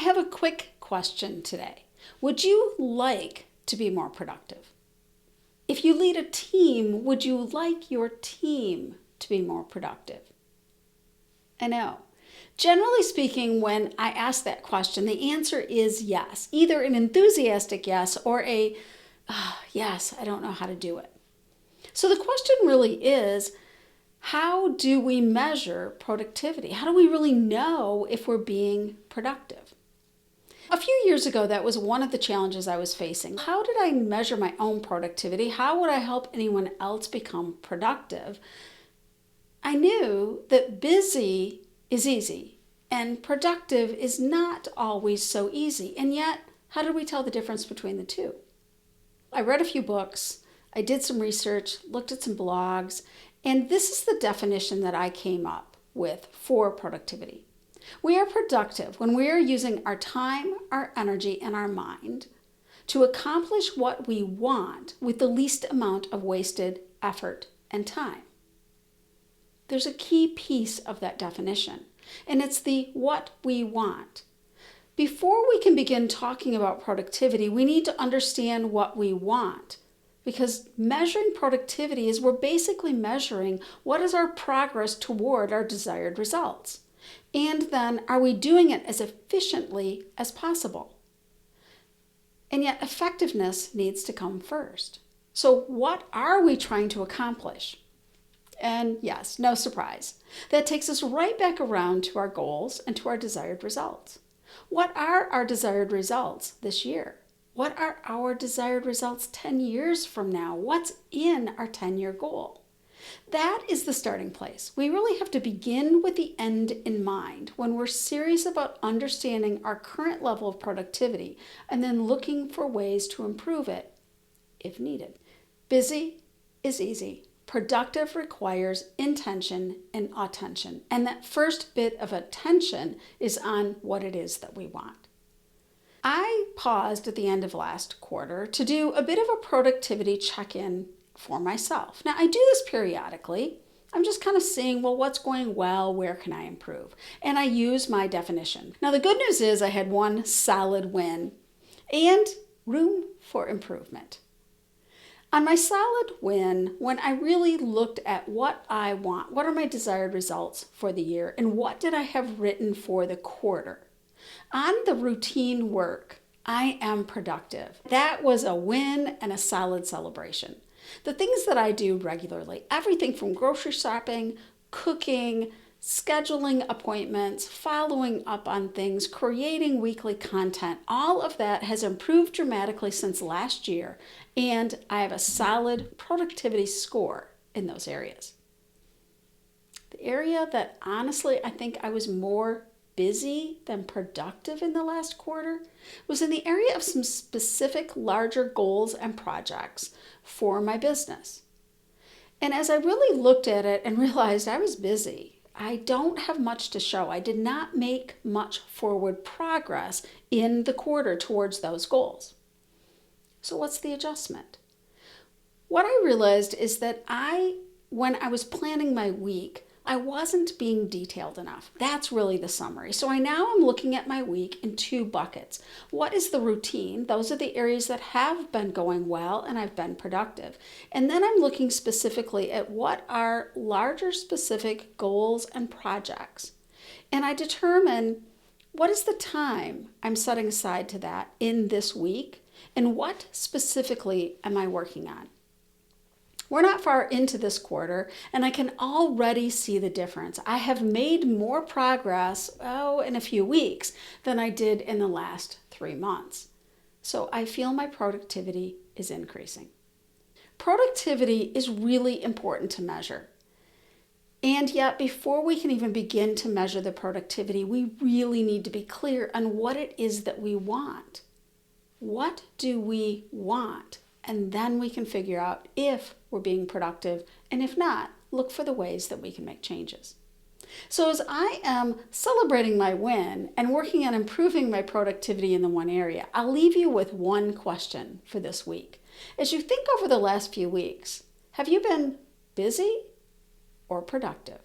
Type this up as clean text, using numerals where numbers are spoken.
have a quick question today. Would you like to be more productive? If you lead a team, would you like your team to be more productive? I know. Generally speaking, when I ask that question, the answer is yes. Either an enthusiastic yes or a yes, I don't know how to do it. So the question really is, how do we measure productivity? How do we really know if we're being productive? A few years ago, that was one of the challenges I was facing. How did I measure my own productivity? How would I help anyone else become productive? I knew that busy is easy and productive is not always so easy. And yet, how did we tell the difference between the two? I read a few books, I did some research, looked at some blogs, and this is the definition that I came up with for productivity. We are productive when we are using our time, our energy, and our mind to accomplish what we want with the least amount of wasted effort and time. There's a key piece of that definition, and it's the what we want. Before we can begin talking about productivity, we need to understand what we want, because measuring productivity is we're basically measuring what is our progress toward our desired results. And then, are we doing it as efficiently as possible? And yet, effectiveness needs to come first. So, what are we trying to accomplish? And yes, no surprise, that takes us right back around to our goals and to our desired results. What are our desired results this year? What are our desired results 10 years from now? What's in our 10-year goal? That is the starting place. We really have to begin with the end in mind when we're serious about understanding our current level of productivity and then looking for ways to improve it if needed. Busy is easy. Productive requires intention and attention. And that first bit of attention is on what it is that we want. I paused at the end of last quarter to do a bit of a productivity check-in for myself. Now, I do this periodically. I'm just kind of seeing, well, what's going well? Where can I improve? And I use my definition. Now, the good news is I had one solid win and room for improvement. On my solid win, when I really looked at what I want, what are my desired results for the year, and what did I have written for the quarter? On the routine work, I am productive. That was a win and a solid celebration. The things that I do regularly, everything from grocery shopping, cooking, scheduling appointments, following up on things, creating weekly content, all of that has improved dramatically since last year, and I have a solid productivity score in those areas. The area that honestly I think I was more busy than productive in the last quarter was in the area of some specific larger goals and projects for my business. And as I really looked at it and realized I was busy, I don't have much to show. I did not make much forward progress in the quarter towards those goals. So what's the adjustment? What I realized is that when I was planning my week, I wasn't being detailed enough. That's really the summary. So I now am looking at my week in two buckets. What is the routine? Those are the areas that have been going well and I've been productive. And then I'm looking specifically at what are larger specific goals and projects. And I determine what is the time I'm setting aside to that in this week and what specifically am I working on. We're not far into this quarter, and I can already see the difference. I have made more progress, in a few weeks than I did in the last 3 months. So I feel my productivity is increasing. Productivity is really important to measure. And yet, before we can even begin to measure the productivity, we really need to be clear on what it is that we want. What do we want? And then we can figure out if we're being productive, and if not, look for the ways that we can make changes. So as I am celebrating my win and working on improving my productivity in the one area, I'll leave you with one question for this week. As you think over the last few weeks, have you been busy or productive?